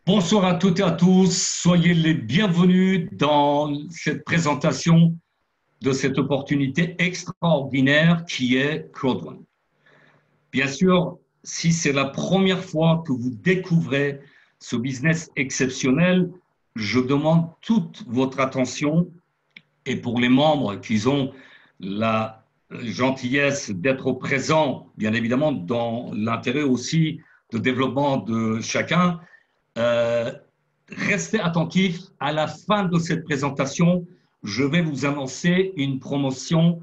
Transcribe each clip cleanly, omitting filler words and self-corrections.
Bonsoir à toutes et à tous, soyez les bienvenus dans cette présentation de cette opportunité extraordinaire qui est CrowdOne. Bien sûr, si c'est la première fois que vous découvrez ce business exceptionnel, je demande toute votre attention et pour les membres qui ont la gentillesse d'être présents, bien évidemment, dans l'intérêt aussi de développement de chacun, euh, restez attentifs. À la fin de cette présentation, je vais vous annoncer une promotion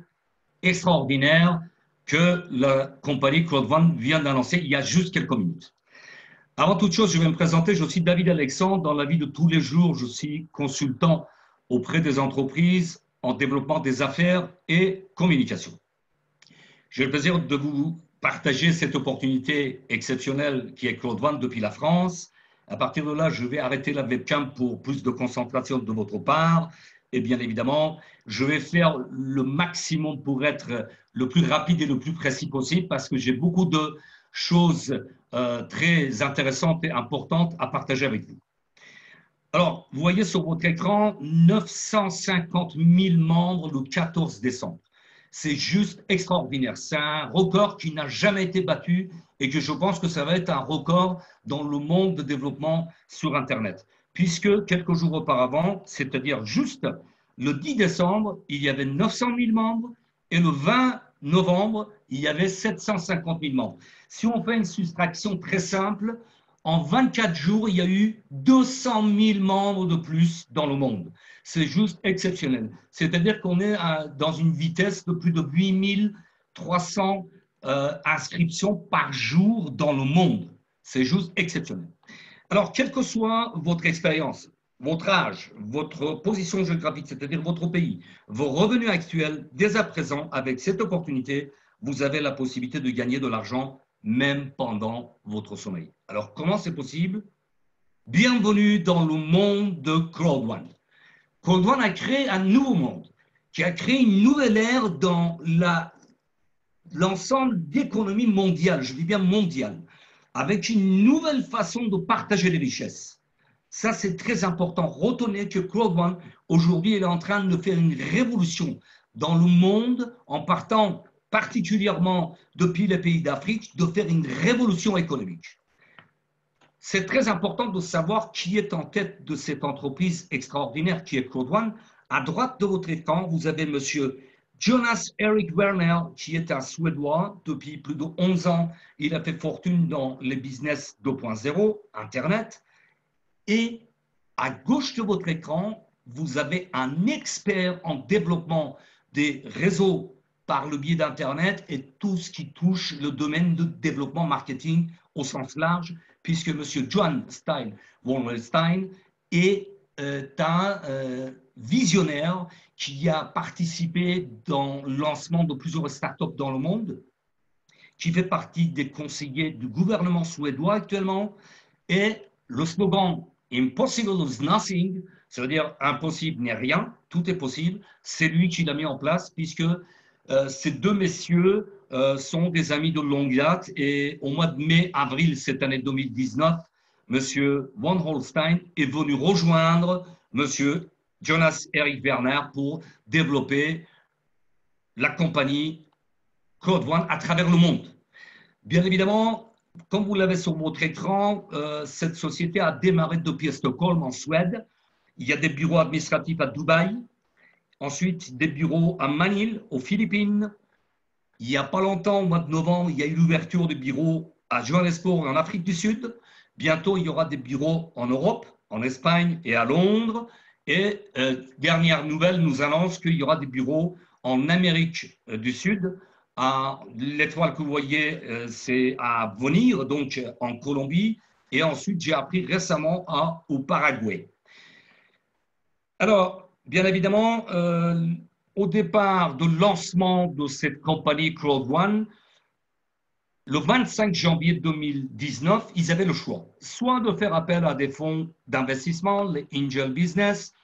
extraordinaire que la compagnie CrowdOne vient d'annoncer il y a juste quelques minutes. Avant toute chose, je vais me présenter. Je suis David Alexandre. Dans la vie de tous les jours, je suis consultant auprès des entreprises en développement des affaires et communication. J'ai le plaisir de vous partager cette opportunité exceptionnelle qui est CrowdOne depuis la France. À partir de là, je vais arrêter la webcam pour plus de concentration de votre part. Et bien évidemment, je vais faire le maximum pour être le plus rapide et le plus précis possible parce que j'ai beaucoup de choses très intéressantes et importantes à partager avec vous. Alors, vous voyez sur votre écran 950 000 membres le 14 décembre. C'est juste extraordinaire. C'est un record qui n'a jamais été battu et que je pense que ça va être un record dans le monde de développement sur Internet. Puisque quelques jours auparavant, c'est-à-dire juste le 10 décembre, il y avait 900 000 membres et le 20 novembre, il y avait 750 000 membres. Si on fait une soustraction très simple, en 24 jours, il y a eu 200 000 membres de plus dans le monde. C'est juste exceptionnel. C'est-à-dire qu'on est dans une vitesse de plus de 8 300 inscriptions par jour dans le monde. C'est juste exceptionnel. Alors, quelle que soit votre expérience, votre âge, votre position géographique, c'est-à-dire votre pays, vos revenus actuels, dès à présent, avec cette opportunité, vous avez la possibilité de gagner de l'argent même pendant votre sommeil. Alors, comment c'est possible? Bienvenue dans le monde de CrowdOne. CrowdOne a créé un nouveau monde, qui a créé une nouvelle ère dans l'ensemble d'économie mondiale, je dis bien mondiale, avec une nouvelle façon de partager les richesses. Ça, c'est très important. Retenez que CrowdOne, aujourd'hui, est en train de faire une révolution dans le monde en partant particulièrement depuis les pays d'Afrique, de faire une révolution économique. C'est très important de savoir qui est en tête de cette entreprise extraordinaire qui est CrowdOne. À droite de votre écran, vous avez monsieur Jonas Erik Werner, qui est un Suédois. Depuis plus de 11 ans, il a fait fortune dans les business 2.0, Internet. Et à gauche de votre écran, vous avez un expert en développement des réseaux par le biais d'Internet et tout ce qui touche le domaine de développement marketing au sens large, puisque M. John Stein von Wellstein est un visionnaire qui a participé dans le lancement de plusieurs startups dans le monde, qui fait partie des conseillers du gouvernement suédois actuellement, et le slogan Impossible is nothing, ça veut dire impossible n'est rien, tout est possible, c'est lui qui l'a mis en place, puisque ces deux messieurs sont des amis de longue date et au mois de mai-avril cette année 2019, M. Von Holstein est venu rejoindre M. Jonas Erik Werner pour développer la compagnie CrowdOne à travers le monde. Bien évidemment, comme vous l'avez sur votre écran, cette société a démarré depuis Stockholm en Suède. Il y a des bureaux administratifs à Dubaï, ensuite des bureaux à Manille, aux Philippines. Il n'y a pas longtemps, au mois de novembre, il y a eu l'ouverture de bureaux à Johannesburg, en Afrique du Sud. Bientôt, il y aura des bureaux en Europe, en Espagne et à Londres. Et dernière nouvelle nous annonce qu'il y aura des bureaux en Amérique du Sud. L'étoile que vous voyez, c'est à venir, donc en Colombie. Et ensuite, j'ai appris récemment au Paraguay. Alors, bien évidemment, au départ de lancement de cette compagnie CrowdOne, le 25 janvier 2019, ils avaient le choix, soit de faire appel à des fonds d'investissement, les angel business,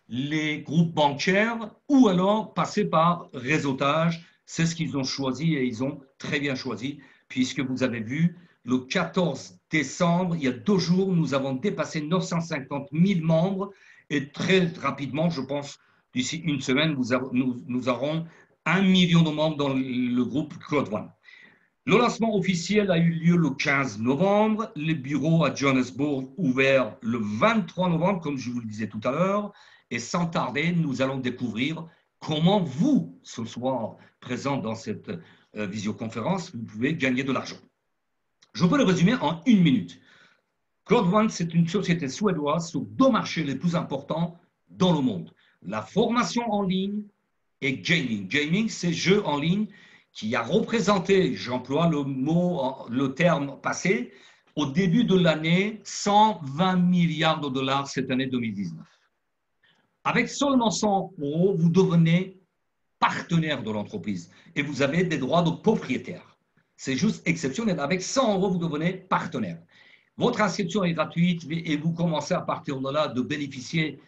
les groupes bancaires, ou alors passer par réseautage. C'est ce qu'ils ont choisi et ils ont très bien choisi, puisque vous avez vu, le 14 décembre, il y a 2 jours, nous avons dépassé 950 000 membres et très rapidement, je pense, d'ici une semaine, nous aurons 1 million de membres dans le groupe Claude One. Le lancement officiel a eu lieu le 15 novembre, les bureaux à Johannesburg ouverts le 23 novembre, comme je vous le disais tout à l'heure, et sans tarder, nous allons découvrir comment vous, ce soir, présent dans cette visioconférence, vous pouvez gagner de l'argent. Je peux le résumer en 1 minute. Claude One, c'est une société suédoise sur 2 marchés les plus importants dans le monde. La formation en ligne et gaming. Gaming, c'est jeux en ligne qui a représenté, j'emploie le terme passé, au début de l'année, 120 milliards de dollars cette année 2019. Avec seulement 100 euros, vous devenez partenaire de l'entreprise et vous avez des droits de propriétaire. C'est juste exceptionnel. Avec 100 euros, vous devenez partenaire. Votre inscription est gratuite et vous commencez à partir de là de bénéficier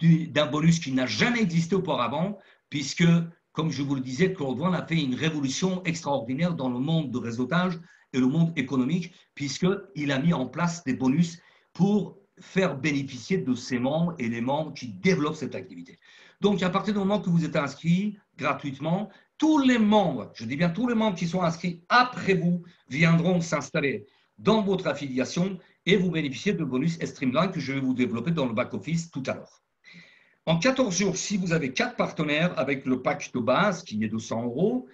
d'un bonus qui n'a jamais existé auparavant, puisque, comme je vous le disais, Claude One a fait une révolution extraordinaire dans le monde de réseautage et le monde économique, puisqu'il a mis en place des bonus pour faire bénéficier de ses membres et les membres qui développent cette activité. Donc, à partir du moment que vous êtes inscrit gratuitement, tous les membres, je dis bien tous les membres qui sont inscrits après vous, viendront s'installer dans votre affiliation et vous bénéficiez de bonus Streamline que je vais vous développer dans le back-office tout à l'heure. En 14 jours, si vous avez 4 partenaires avec le pack de base, qui est de 100 euros,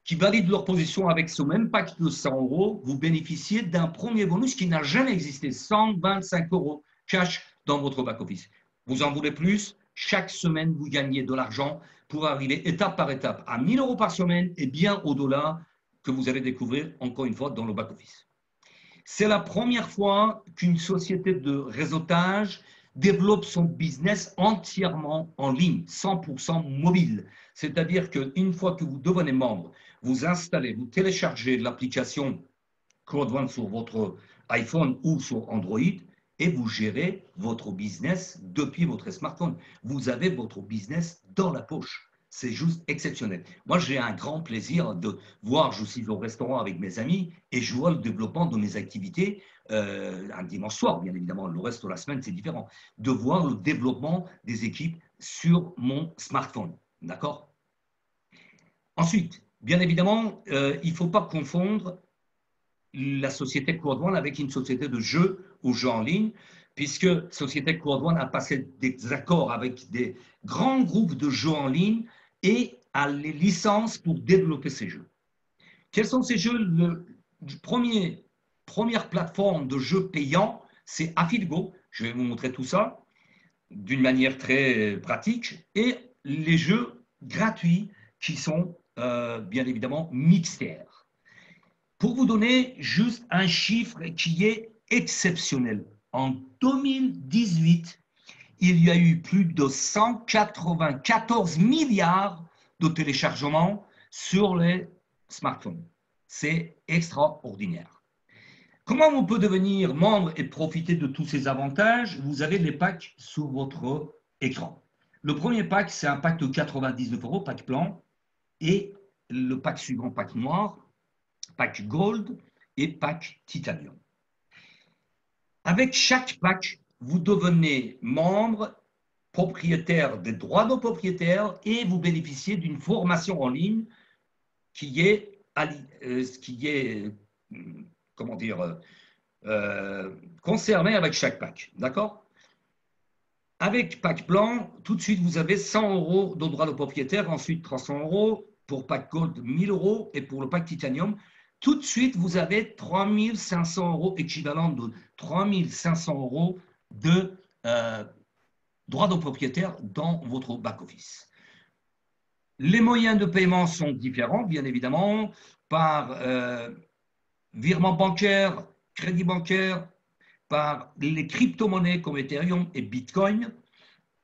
qui valident leur position avec ce même pack de 100 euros, vous bénéficiez d'un premier bonus qui n'a jamais existé, 125 euros cash dans votre back-office. Vous en voulez plus? Chaque semaine, vous gagnez de l'argent pour arriver étape par étape à 1 000 euros par semaine et bien au-delà que vous allez découvrir encore une fois dans le back-office. C'est la première fois qu'une société de réseautage développe son business entièrement en ligne, 100% mobile. C'est-à-dire qu'une fois que vous devenez membre, vous installez, vous téléchargez l'application Claude One sur votre iPhone ou sur Android et vous gérez votre business depuis votre smartphone. Vous avez votre business dans la poche. C'est juste exceptionnel. Moi, j'ai un grand plaisir de voir, je suis au restaurant avec mes amis et je vois le développement de mes activités un dimanche soir, bien évidemment. Le reste de la semaine, c'est différent. De voir le développement des équipes sur mon smartphone. D'accord? Ensuite, bien évidemment, il ne faut pas confondre la société Claude One avec une société de jeux ou jeux en ligne, puisque société Claude One a passé des accords avec des grands groupes de jeux en ligne et a les licences pour développer ces jeux. Quels sont ces jeux? Première plateforme de jeux payants, c'est AffiliGo. Je vais vous montrer tout ça d'une manière très pratique. Et les jeux gratuits qui sont bien évidemment Mixter. Pour vous donner juste un chiffre qui est exceptionnel, en 2018, il y a eu plus de 194 milliards de téléchargements sur les smartphones. C'est extraordinaire. Comment on peut devenir membre et profiter de tous ces avantages? Vous avez les packs sur votre écran. Le premier pack, c'est un pack de 99 euros, pack blanc, et le pack suivant, pack noir, pack Gold et pack Titanium. Avec chaque pack, vous devenez membre, propriétaire des droits de propriétaire et vous bénéficiez d'une formation en ligne qui est comment dire, concernée avec chaque pack. D'accord? Avec pack blanc, tout de suite, vous avez 100 euros de droits de propriétaire, ensuite 300 euros, pour pack Gold, 1000 euros et pour le pack Titanium, tout de suite, vous avez 3500 euros, équivalent de 3500 euros de droits de propriétaire dans votre back-office. Les moyens de paiement sont différents, bien évidemment, par virement bancaire, crédit bancaire, par les crypto-monnaies comme Ethereum et Bitcoin,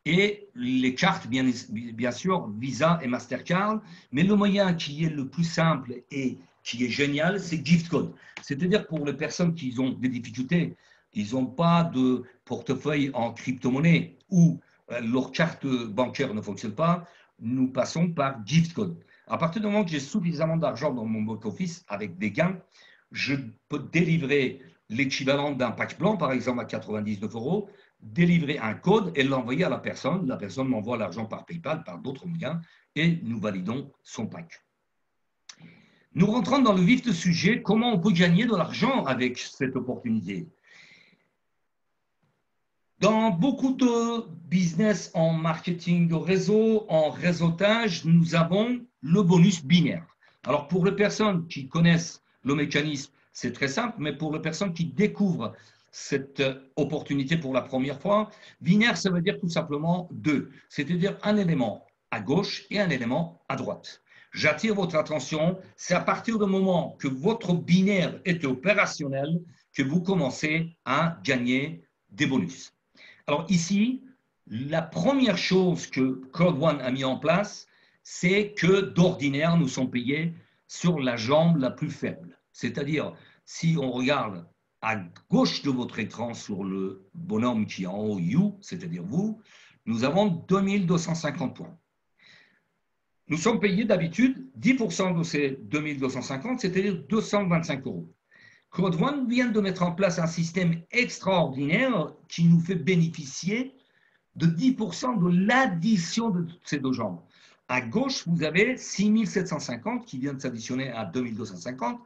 et les cartes, bien sûr, Visa et Mastercard. Mais le moyen qui est le plus simple et qui est génial, c'est Gift Code. C'est-à-dire pour les personnes qui ont des difficultés, ils n'ont pas de portefeuille en crypto-monnaie ou leur carte bancaire ne fonctionne pas, nous passons par Gift Code. À partir du moment que j'ai suffisamment d'argent dans mon back-office avec des gains, je peux délivrer l'équivalent d'un pack blanc, par exemple à 99 €, délivrer un code et l'envoyer à la personne. La personne m'envoie l'argent par PayPal, par d'autres moyens, et nous validons son pack. Nous rentrons dans le vif du sujet, comment on peut gagner de l'argent avec cette opportunité. Dans beaucoup de business en marketing de réseau, en réseautage, nous avons le bonus binaire. Alors pour les personnes qui connaissent le mécanisme, c'est très simple, mais pour les personnes qui découvrent cette opportunité pour la première fois, binaire, ça veut dire tout simplement deux, c'est-à-dire un élément à gauche et un élément à droite. J'attire votre attention, c'est à partir du moment que votre binaire est opérationnel que vous commencez à gagner des bonus. Alors ici, la première chose que Code One a mis en place, c'est que d'ordinaire, nous sommes payés sur la jambe la plus faible. C'est-à-dire, si on regarde à gauche de votre écran sur le bonhomme qui est en haut, You, c'est-à-dire vous, nous avons 2250 points. Nous sommes payés d'habitude 10% de ces 2250, c'est-à-dire 225 €. Code One vient de mettre en place un système extraordinaire qui nous fait bénéficier de 10% de l'addition de ces deux jambes. À gauche, vous avez 6750 qui vient de s'additionner à 2250.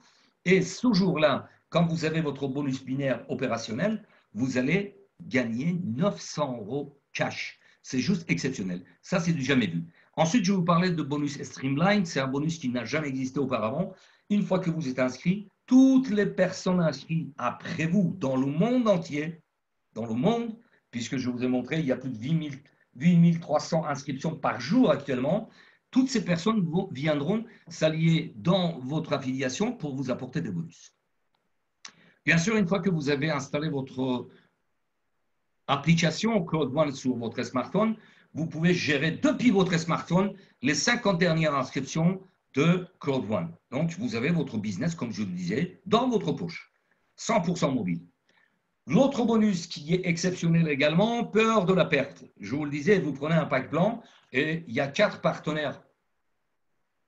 Et ce jour-là, quand vous avez votre bonus binaire opérationnel, vous allez gagner 900 € cash. C'est juste exceptionnel. Ça, c'est du jamais vu. Ensuite, je vais vous parler de bonus Streamline. C'est un bonus qui n'a jamais existé auparavant. Une fois que vous êtes inscrit, toutes les personnes inscrites après vous dans le monde entier, dans le monde, puisque je vous ai montré, il y a plus de 8 300 inscriptions par jour actuellement, toutes ces personnes viendront s'allier dans votre affiliation pour vous apporter des bonus. Bien sûr, une fois que vous avez installé votre application Code One sur votre smartphone, vous pouvez gérer depuis votre smartphone les 50 dernières inscriptions de Code One. Donc, vous avez votre business, comme je le disais, dans votre poche, 100% mobile. L'autre bonus qui est exceptionnel également, peur de la perte. Je vous le disais, vous prenez un pack blanc et il y a 4 partenaires.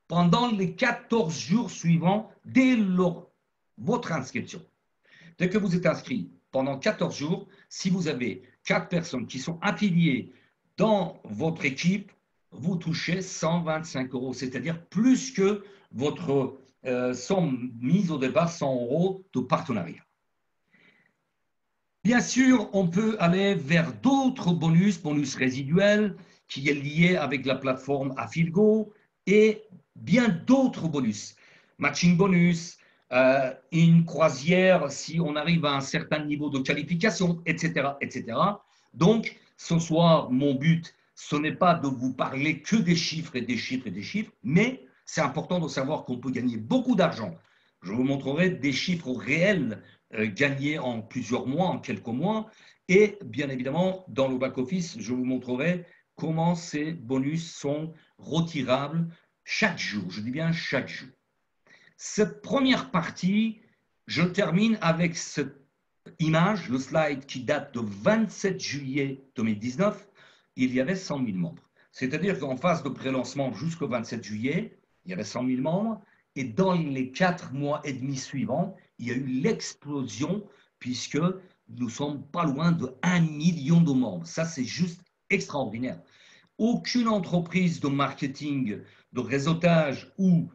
Pendant les 14 jours suivants, dès votre inscription, dès que vous êtes inscrit, pendant 14 jours, si vous avez 4 personnes qui sont affiliées dans votre équipe, vous touchez 125 €, c'est-à-dire plus que votre somme mise au départ, 100 € de partenariat. Bien sûr, on peut aller vers d'autres bonus résiduels qui est lié avec la plateforme Affilgo et bien d'autres bonus. Matching bonus, une croisière si on arrive à un certain niveau de qualification, etc., etc. Donc, ce soir, mon but, ce n'est pas de vous parler que des chiffres et des chiffres et des chiffres, mais c'est important de savoir qu'on peut gagner beaucoup d'argent. Je vous montrerai des chiffres réels gagnés en plusieurs mois, en quelques mois. Et bien évidemment, dans le back-office, je vous montrerai comment ces bonus sont retirables chaque jour. Je dis bien chaque jour. Cette première partie, je termine avec cette image, le slide qui date de 27 juillet 2019. Il y avait 100 000 membres. C'est-à-dire qu'en phase de pré-lancement jusqu'au 27 juillet, il y avait 100 000 membres. Et dans les 4 mois et demi suivants, il y a eu l'explosion puisque nous sommes pas loin de 1 million de membres. Ça, c'est juste extraordinaire. Aucune entreprise de marketing, de réseautage ou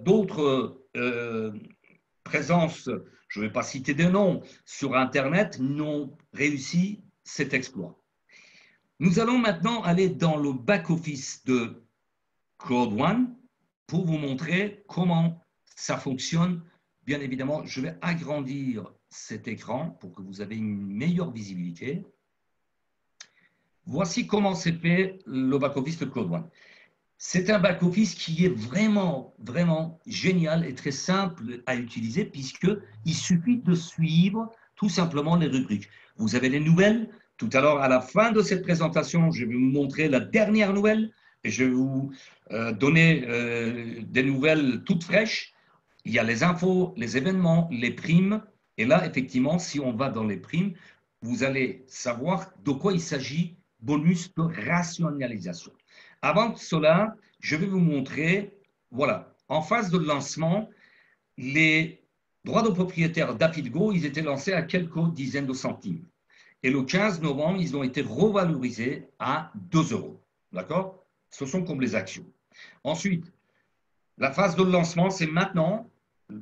d'autres présences, je ne vais pas citer des noms, sur Internet n'ont réussi cet exploit. Nous allons maintenant aller dans le back-office de Code One pour vous montrer comment ça fonctionne. Bien évidemment, je vais agrandir cet écran pour que vous ayez une meilleure visibilité. Voici comment c'est fait le back-office de Code One. C'est un back-office qui est vraiment, vraiment génial et très simple à utiliser puisqu'il suffit de suivre tout simplement les rubriques. Vous avez les nouvelles. Tout à l'heure, à la fin de cette présentation, je vais vous montrer la dernière nouvelle et je vais vous donner des nouvelles toutes fraîches. Il y a les infos, les événements, les primes. Et là, effectivement, si on va dans les primes, vous allez savoir de quoi il s'agit, bonus de rationalisation. Avant cela, je vais vous montrer voilà, en phase de lancement, les droits de propriétaire d'Apidgo, ils étaient lancés à quelques dizaines de centimes. Et le 15 novembre, ils ont été revalorisés à 2 euros. D'accord? Ce sont comme les actions. Ensuite, la phase de lancement, c'est maintenant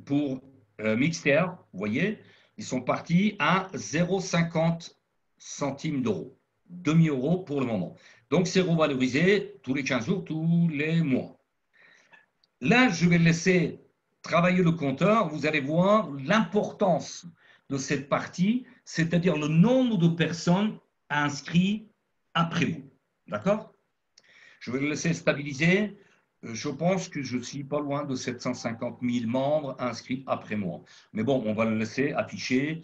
pour Mixter. Vous voyez, ils sont partis à 0,50 centimes d'euros. Demi-euro pour le moment. Donc, c'est revalorisé tous les 15 jours, tous les mois. Là, je vais laisser travailler le compteur. Vous allez voir l'importance de cette partie, c'est-à-dire le nombre de personnes inscrites après vous. D'accord? Je vais le laisser stabiliser. Je pense que je suis pas loin de 750 000 membres inscrits après moi. Mais bon, on va le laisser afficher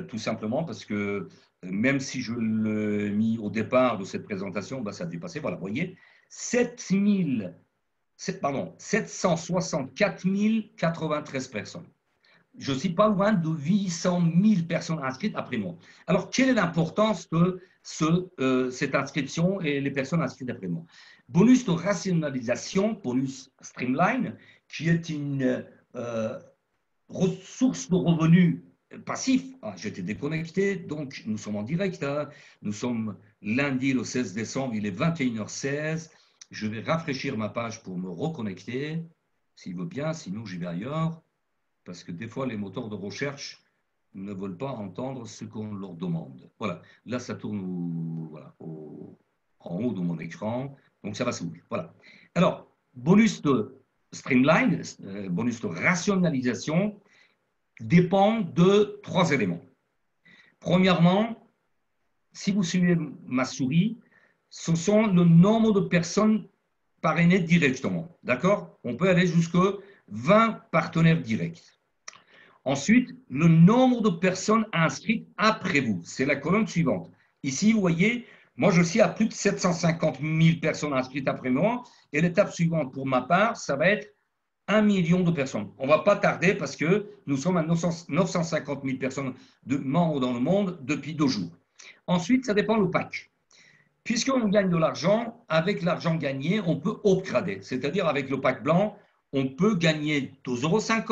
tout simplement parce que même si je l'ai mis au départ de cette présentation, bah, ça a dépassé. Voilà, vous voyez, 764 093 personnes. Je ne suis pas loin de 800 000 personnes inscrites après moi. Alors, quelle est l'importance de cette inscription et les personnes inscrites après moi? Bonus de rationalisation, bonus Streamline, qui est une ressource de revenus passif. Ah, j'étais déconnecté, donc nous sommes en direct. Hein. Nous sommes lundi le 16 décembre, il est 21h16. Je vais rafraîchir ma page pour me reconnecter, s'il veut bien, sinon j'y vais ailleurs, parce que des fois les moteurs de recherche ne veulent pas entendre ce qu'on leur demande. Voilà, là ça tourne voilà, en haut de mon écran, donc ça va s'ouvrir. Voilà. Alors, bonus de Streamline, bonus de rationalisation, dépend de 3 éléments. Premièrement, si vous suivez ma souris, ce sont le nombre de personnes parrainées directement. D'accord? On peut aller jusqu'à 20 partenaires directs. Ensuite, le nombre de personnes inscrites après vous. C'est la colonne suivante. Ici, vous voyez, moi, je suis à plus de 750 000 personnes inscrites après moi. Et l'étape suivante, pour ma part, ça va être 1 million de personnes. On ne va pas tarder parce que nous sommes à 950 000 personnes de membres dans le monde depuis 2 jours. Ensuite, ça dépend le pack. Puisqu'on gagne de l'argent, avec l'argent gagné, on peut upgrader. C'est-à-dire avec le pack blanc, on peut gagner 2,50 euros, 5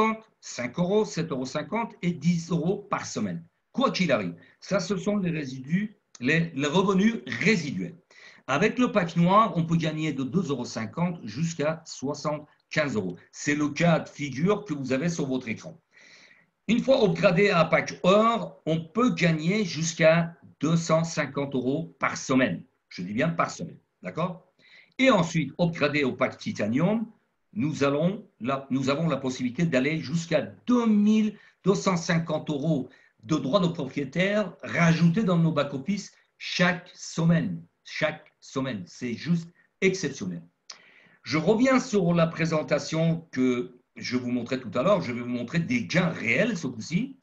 euros, 7,50 euros et 10 euros par semaine. Quoi qu'il arrive. Ça, ce sont les résidus, les revenus résiduels. Avec le pack noir, on peut gagner de 2,50 euros jusqu'à 75 euros. C'est le cas de figure que vous avez sur votre écran. Une fois upgradé à un pack or, on peut gagner jusqu'à 250 euros par semaine. Je dis bien par semaine, d'accord? Et ensuite, upgradé au pack titanium, nous avons la possibilité d'aller jusqu'à 2250 euros de droits de propriétaire rajoutés dans nos back-office chaque semaine. Chaque semaine, c'est juste exceptionnel. Je reviens sur la présentation que je vous montrais tout à l'heure. Je vais vous montrer des gains réels ce coup-ci.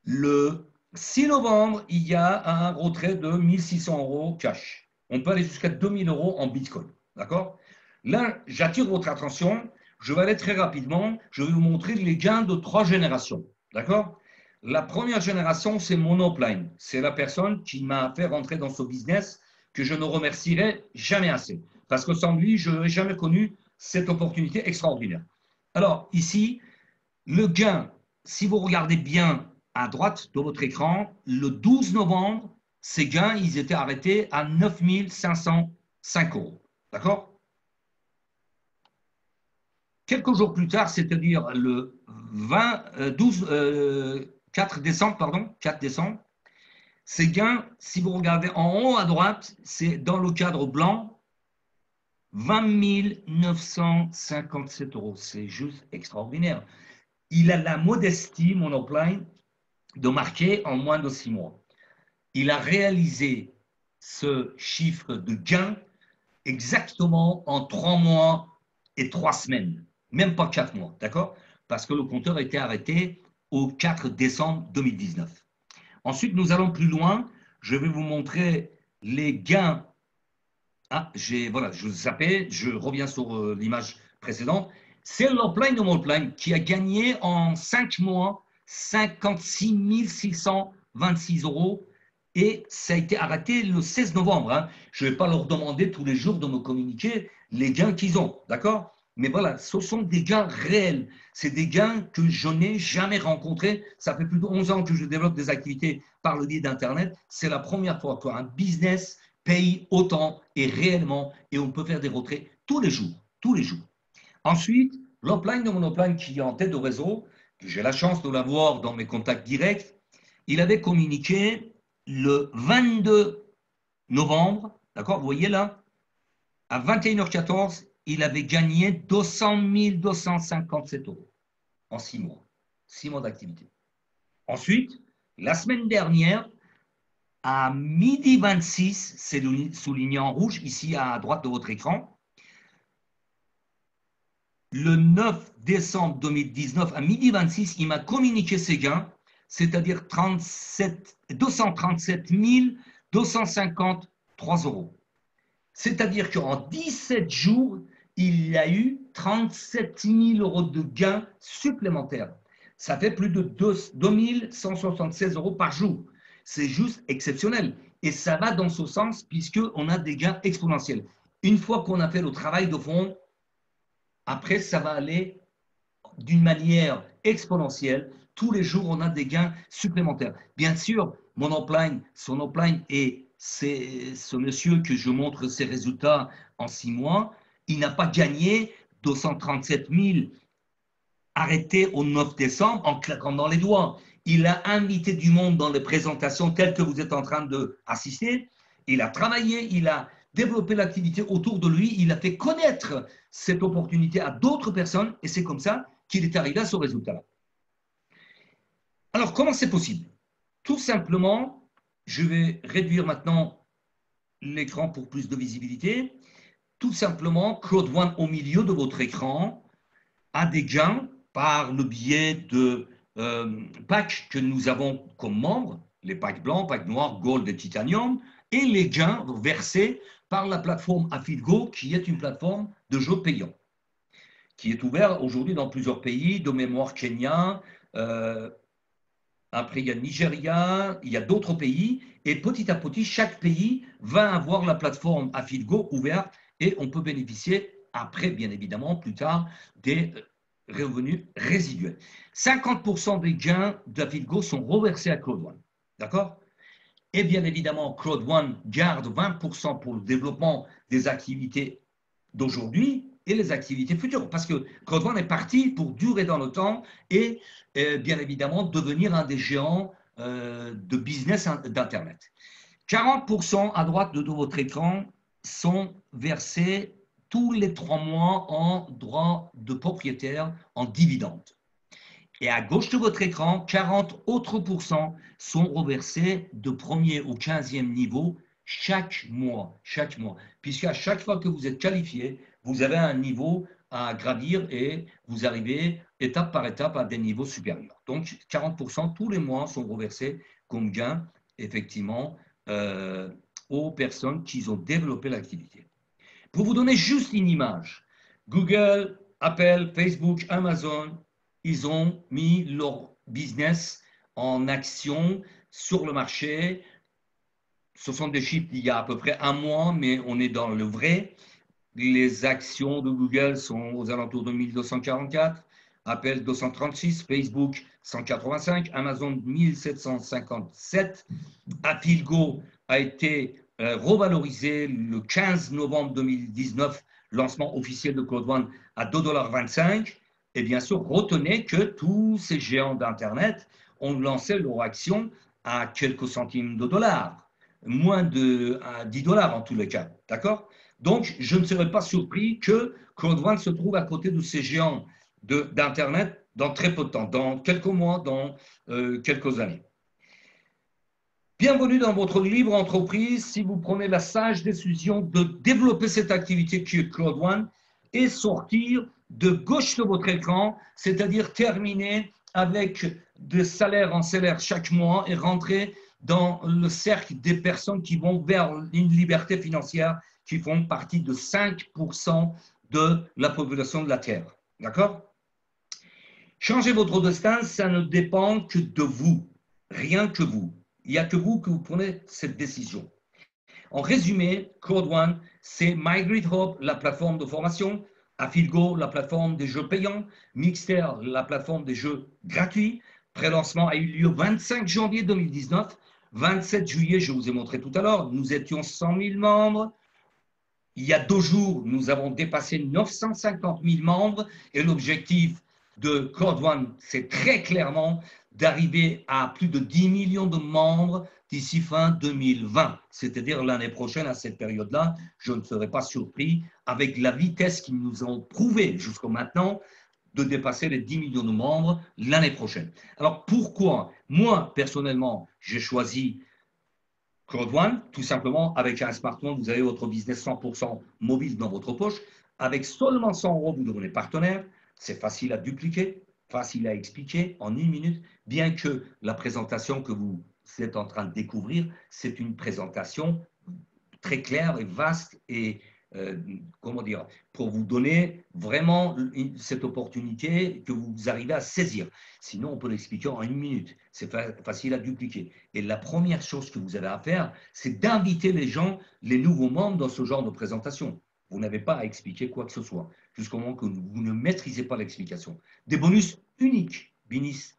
Le 6 novembre, il y a un retrait de 1 600 euros cash. On peut aller jusqu'à 2 000 euros en Bitcoin. D'accord? Là, j'attire votre attention. Je vais aller très rapidement. Je vais vous montrer les gains de 3 générations. D'accord? La première génération, c'est mon upline. C'est la personne qui m'a fait rentrer dans ce business que je ne remercierai jamais assez. Parce que sans lui, je n'aurais jamais connu cette opportunité extraordinaire. Alors, ici, le gain, si vous regardez bien à droite de votre écran, le 12 novembre, ces gains, ils étaient arrêtés à 9 505 euros. D'accord? Quelques jours plus tard, c'est-à-dire le 4 décembre, ces gains, si vous regardez en haut à droite, c'est dans le cadre blanc, 20 957 euros. C'est juste extraordinaire. Il a la modestie, mon upline, de marquer en moins de 6 mois. Il a réalisé ce chiffre de gain exactement en 3 mois et 3 semaines. Même pas 4 mois, d'accord? Parce que le compteur a été arrêté au 4 décembre 2019. Ensuite, nous allons plus loin. Je vais vous montrer les gains. Ah, voilà, je zappais, je reviens sur l'image précédente. C'est l'upline de mon upline qui a gagné en 5 mois 56 626 euros et ça a été arrêté le 16 novembre. Hein. Je ne vais pas leur demander tous les jours de me communiquer les gains qu'ils ont, d'accord? Mais voilà, ce sont des gains réels. C'est des gains que je n'ai jamais rencontrés. Ça fait plus de 11 ans que je développe des activités par le biais d'Internet. C'est la première fois qu'un business paye autant et réellement, et on peut faire des retraits tous les jours. Tous les jours. Ensuite, l'upline de mon upline qui est en tête de réseau, que j'ai la chance de l'avoir dans mes contacts directs, il avait communiqué le 22 novembre, d'accord, vous voyez là, à 21h14, il avait gagné 200 257 euros en 6 mois. 6 mois d'activité. Ensuite, la semaine dernière, à midi 26, c'est souligné en rouge ici à droite de votre écran, le 9 décembre 2019, à midi 26, il m'a communiqué ses gains, c'est-à-dire 237 253 euros. C'est-à-dire qu'en 17 jours, il y a eu 37 000 euros de gains supplémentaires. Ça fait plus de 2 176 euros par jour. C'est juste exceptionnel. Et ça va dans ce sens puisqu'on a des gains exponentiels. Une fois qu'on a fait le travail de fond, après, ça va aller d'une manière exponentielle. Tous les jours, on a des gains supplémentaires. Bien sûr, mon upline, son upline et c'est ce monsieur que je montre ses résultats en 6 mois, il n'a pas gagné 237 000 arrêtés au 9 décembre en claquant dans les doigts. Il a invité du monde dans les présentations telles que vous êtes en train d'assister. Il a travaillé, il a développé l'activité autour de lui, il a fait connaître cette opportunité à d'autres personnes et c'est comme ça qu'il est arrivé à ce résultat-là. Alors, comment c'est possible? Tout simplement, je vais réduire maintenant l'écran pour plus de visibilité. Tout simplement, Claude One au milieu de votre écran a des gains par le biais de packs que nous avons comme membres, les packs blancs, packs noirs, gold et titanium, et les gains versés par la plateforme Affilgo, qui est une plateforme de jeux payants, qui est ouverte aujourd'hui dans plusieurs pays, de mémoire Kenya, après il y a le Nigeria, il y a d'autres pays, et petit à petit, chaque pays va avoir la plateforme Affilgo ouverte, et on peut bénéficier après, bien évidemment, plus tard, des revenus résiduels. 50% des gains d'Affilgo sont reversés à Claude One. D'accord? Et bien évidemment, Claude One garde 20% pour le développement des activités d'aujourd'hui et les activités futures. Parce que Claude One est parti pour durer dans le temps et bien évidemment devenir un des géants de business d'Internet. 40% à droite de votre écran sont versés tous les 3 mois en droit de propriétaire en dividendes. Et à gauche de votre écran, 40 autres pourcents sont reversés de premier au 15e niveau chaque mois. Puisqu'à chaque fois que vous êtes qualifié, vous avez un niveau à gravir et vous arrivez étape par étape à des niveaux supérieurs. Donc 40% tous les mois sont reversés comme gain, effectivement, aux personnes qui ont développé l'activité. Pour vous donner juste une image, Google, Apple, Facebook, Amazon, ils ont mis leur business en action sur le marché. Ce sont des chiffres d'il y a à peu près un mois, mais on est dans le vrai. Les actions de Google sont aux alentours de 1244, Apple 236, Facebook 185, Amazon 1757. Affilgo a été revalorisé le 15 novembre 2019, lancement officiel de Claude One à 2,25 $. Et bien sûr, retenez que tous ces géants d'Internet ont lancé leur action à quelques centimes de dollars, moins de 10 $ en tous les cas. D'accord? Donc, je ne serais pas surpris que Claude One se trouve à côté de ces géants d'Internet dans très peu de temps, dans quelques mois, dans quelques années. Bienvenue dans votre libre entreprise si vous prenez la sage décision de développer cette activité qui est Claude One et sortir de gauche de votre écran, c'est-à-dire terminer avec des salaires en salaire chaque mois et rentrer dans le cercle des personnes qui vont vers une liberté financière qui font partie de 5% de la population de la Terre. D'accord? Changer votre destin, ça ne dépend que de vous, rien que vous. Il n'y a que vous prenez cette décision. En résumé, Claude One, c'est My Great Hope, la plateforme de formation, Afilgo, la plateforme des jeux payants. Mixter, la plateforme des jeux gratuits. Pré-lancement a eu lieu 25 janvier 2019. 27 juillet, je vous ai montré tout à l'heure, nous étions 100 000 membres. Il y a 2 jours, nous avons dépassé 950 000 membres et l'objectif de Code One, c'est très clairement d'arriver à plus de 10 millions de membres d'ici fin 2020, c'est-à-dire l'année prochaine à cette période-là. Je ne serais pas surpris avec la vitesse qu'ils nous ont prouvé jusqu'à maintenant de dépasser les 10 millions de membres l'année prochaine. Alors pourquoi moi, personnellement, j'ai choisi Code One, tout simplement, avec un smartphone, vous avez votre business 100% mobile dans votre poche. Avec seulement 100 euros, vous devenez partenaire. C'est facile à dupliquer, facile à expliquer en 1 minute, bien que la présentation que vous êtes en train de découvrir, c'est une présentation très claire et vaste et comment dire, pour vous donner vraiment cette opportunité que vous arrivez à saisir. Sinon, on peut l'expliquer en 1 minute. C'est facile à dupliquer. Et la première chose que vous avez à faire, c'est d'inviter les gens, les nouveaux membres dans ce genre de présentation. Vous n'avez pas à expliquer quoi que ce soit, jusqu'au moment que vous ne maîtrisez pas l'explication. Des bonus uniques,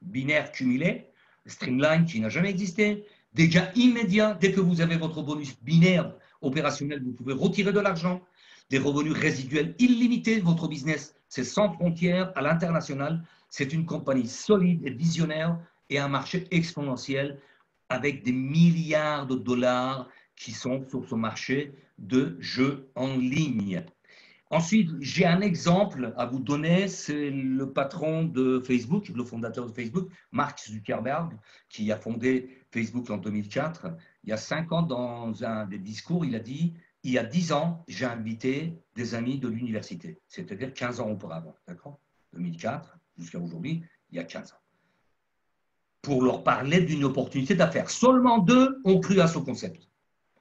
binaires cumulés, Streamline qui n'a jamais existé, des gains immédiats. Dès que vous avez votre bonus binaire opérationnel, vous pouvez retirer de l'argent, des revenus résiduels illimités. Votre business, c'est sans frontières à l'international. C'est une compagnie solide et visionnaire et un marché exponentiel avec des milliards de dollars qui sont sur ce marché de jeux en ligne. Ensuite, j'ai un exemple à vous donner, c'est le patron de Facebook, le fondateur de Facebook, Mark Zuckerberg, qui a fondé Facebook en 2004. Il y a 5 ans, dans un des discours, il a dit « Il y a 10 ans, j'ai invité des amis de l'université », c'est-à-dire 15 ans auparavant, d'accord ? 2004 jusqu'à aujourd'hui, il y a 15 ans. Pour leur parler d'une opportunité d'affaires. Seulement 2 ont cru à ce concept.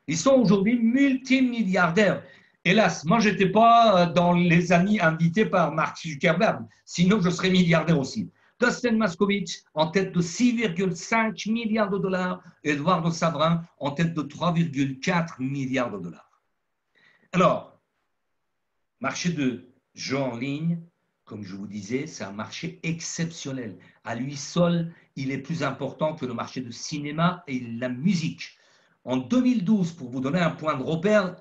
Ils sont aujourd'hui multimilliardaires. Hélas, moi, je n'étais pas dans les amis invités par Mark Zuckerberg, sinon je serais milliardaire aussi. Dustin Maskovitch en tête de 6,5 milliards de dollars et Eduardo Sabrin en tête de 3,4 milliards de dollars. Alors, marché de jeux en ligne, comme je vous disais, c'est un marché exceptionnel. À lui seul, il est plus important que le marché de cinéma et la musique. En 2012, pour vous donner un point de repère,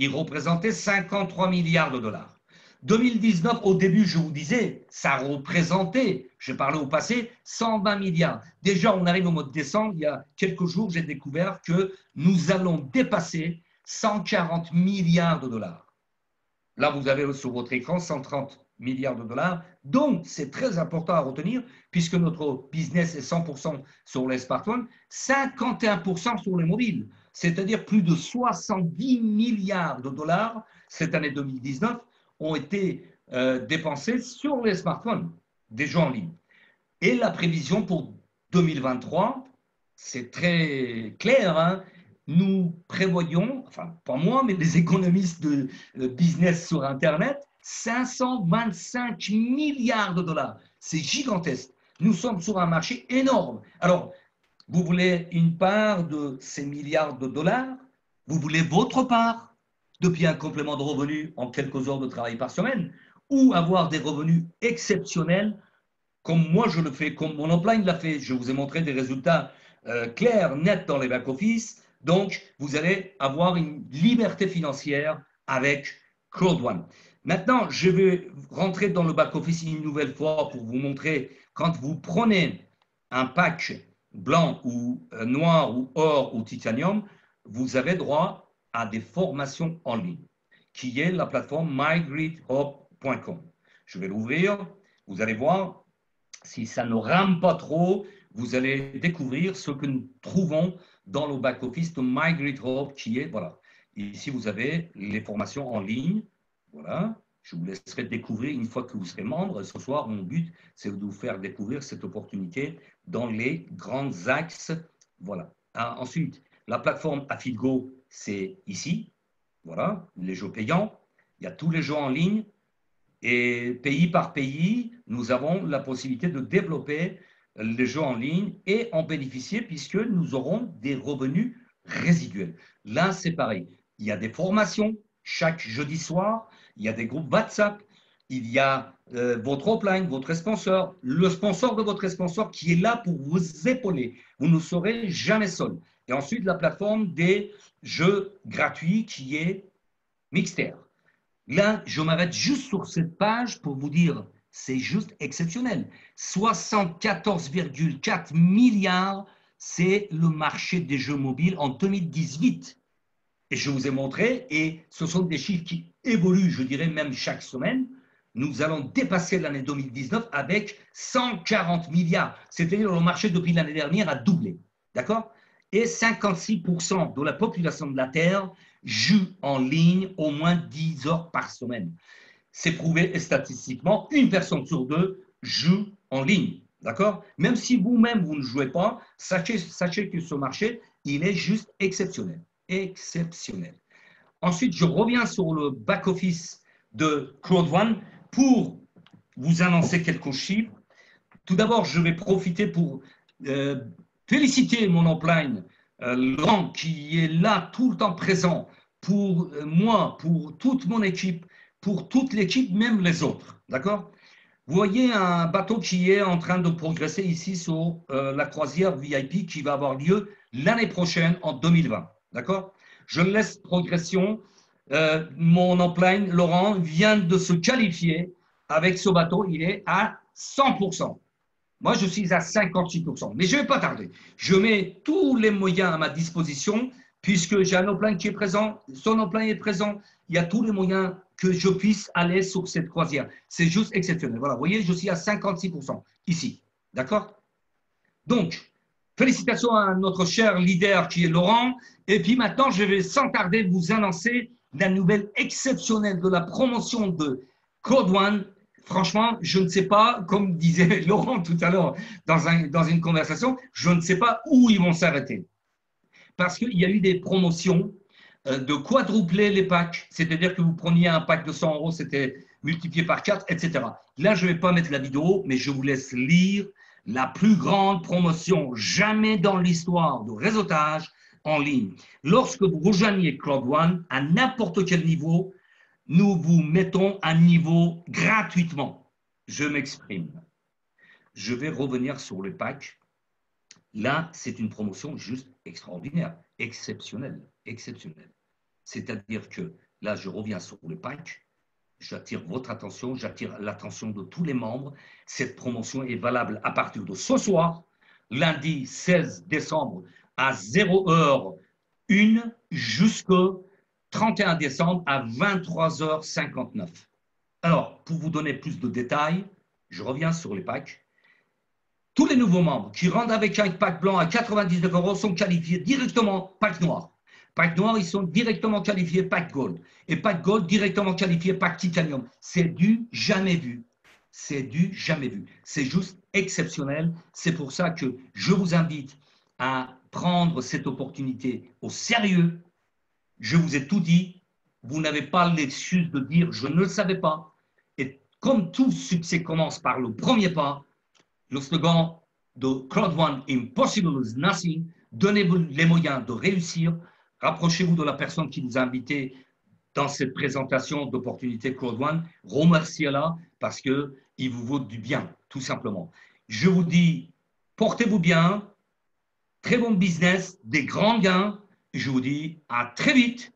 il représentait 53 milliards de dollars. 2019, au début, je vous disais, ça représentait, je parlais au passé, 120 milliards. Déjà, on arrive au mois de décembre, il y a quelques jours, j'ai découvert que nous allons dépasser 140 milliards de dollars. Là, vous avez sur votre écran 130 milliards de dollars. Donc, c'est très important à retenir, puisque notre business est 100% sur les smartphones, 51% sur les mobiles, c'est-à-dire plus de 70 milliards de dollars cette année 2019 ont été dépensés sur les smartphones des gens en ligne. Et la prévision pour 2023, c'est très clair, hein, nous prévoyons, enfin pas moi, mais les économistes de business sur Internet, 525 milliards de dollars. C'est gigantesque. Nous sommes sur un marché énorme. Alors, vous voulez une part de ces milliards de dollars? Vous voulez votre part depuis un complément de revenus en quelques heures de travail par semaine? Ou avoir des revenus exceptionnels comme moi je le fais, comme mon upline l'a fait? Je vous ai montré des résultats clairs, nets dans les back-office. Donc, vous allez avoir une liberté financière avec Code One. Maintenant, je vais rentrer dans le back-office une nouvelle fois pour vous montrer quand vous prenez un pack blanc ou noir ou or ou titanium, vous avez droit à des formations en ligne, qui est la plateforme mygreathope.com. Je vais l'ouvrir, vous allez voir, si ça ne rame pas trop, vous allez découvrir ce que nous trouvons dans le back-office de MyGreatHope, qui est, voilà, ici vous avez les formations en ligne, voilà, je vous laisserai découvrir une fois que vous serez membre. Ce soir, mon but, c'est de vous faire découvrir cette opportunité dans les grands axes, voilà. Ensuite, la plateforme Afilgo, c'est ici, voilà, les jeux payants, il y a tous les jeux en ligne, et pays par pays, nous avons la possibilité de développer les jeux en ligne et en bénéficier puisque nous aurons des revenus résiduels. Là, c'est pareil. Il y a des formations chaque jeudi soir, il y a des groupes WhatsApp, il y a votre offline, votre sponsor, le sponsor de votre sponsor qui est là pour vous épauler. Vous ne serez jamais seul. Et ensuite, la plateforme des jeux gratuits qui est Mixter. Là, je m'arrête juste sur cette page pour vous dire, c'est juste exceptionnel. 74,4 milliards, c'est le marché des jeux mobiles en 2018. Et je vous ai montré, et ce sont des chiffres qui évoluent, je dirais même chaque semaine. Nous allons dépasser l'année 2019 avec 140 milliards. C'est-à-dire le marché depuis l'année dernière a doublé. D'accord? Et 56% de la population de la Terre joue en ligne au moins 10 heures par semaine. C'est prouvé et statistiquement, une personne sur deux joue en ligne. D'accord? Même si vous-même, vous ne jouez pas, sachez que ce marché, il est juste exceptionnel. Exceptionnel. Ensuite, je reviens sur le back-office de Claude One pour vous annoncer quelques chiffres. Tout d'abord, je vais profiter pour féliciter mon upline, Laurent, qui est là tout le temps présent pour moi, pour toute mon équipe, pour toute l'équipe, même les autres. D'accord? Vous voyez un bateau qui est en train de progresser ici sur la croisière VIP qui va avoir lieu l'année prochaine en 2020. D'accord? Je laisse progression. Mon upline, Laurent, vient de se qualifier avec ce bateau. Il est à 100%. Moi, je suis à 56%. Mais je ne vais pas tarder. Je mets tous les moyens à ma disposition puisque j'ai un upline qui est présent, son upline est présent. Il y a tous les moyens que je puisse aller sur cette croisière. C'est juste exceptionnel. Voilà, vous voyez, je suis à 56% ici. D'accord? Donc, félicitations à notre cher leader qui est Laurent. Et puis maintenant, je vais sans tarder vous annoncer la nouvelle exceptionnelle de la promotion de Code One. Franchement, je ne sais pas, comme disait Laurent tout à l'heure dans une conversation, je ne sais pas où ils vont s'arrêter. Parce qu'il y a eu des promotions de quadrupler les packs, c'est-à-dire que vous preniez un pack de 100 euros, c'était multiplié par 4, etc. Là, je ne vais pas mettre la vidéo, mais je vous laisse lire la plus grande promotion jamais dans l'histoire de réseautage en ligne. Lorsque vous rejoignez Cloud One, à n'importe quel niveau, nous vous mettons à niveau gratuitement. Je m'exprime. Je vais revenir sur le pack. Là, c'est une promotion juste extraordinaire, exceptionnelle, exceptionnelle. C'est-à-dire que là, je reviens sur le pack, j'attire votre attention, j'attire l'attention de tous les membres. Cette promotion est valable à partir de ce soir, lundi 16 décembre à 0h01 jusqu'au 31 décembre à 23h59. Alors, pour vous donner plus de détails, je reviens sur les packs. Tous les nouveaux membres qui rentrent avec un pack blanc à 99 euros sont qualifiés directement pack noir. Pack noir, ils sont directement qualifiés pack gold. Et pack gold, directement qualifié pack titanium. C'est du jamais vu. C'est du jamais vu. C'est juste exceptionnel. C'est pour ça que je vous invite à prendre cette opportunité au sérieux. Je vous ai tout dit. Vous n'avez pas l'excuse de dire je ne le savais pas. Et comme tout succès commence par le premier pas, le slogan de Cloud One, Impossible is Nothing, donnez-vous les moyens de réussir, rapprochez-vous de la personne qui vous a invité dans cette présentation d'opportunité Cloud One, remerciez-la parce qu'il vous vaut du bien, tout simplement. Je vous dis, portez-vous bien, très bon business, des grands gains, et je vous dis à très vite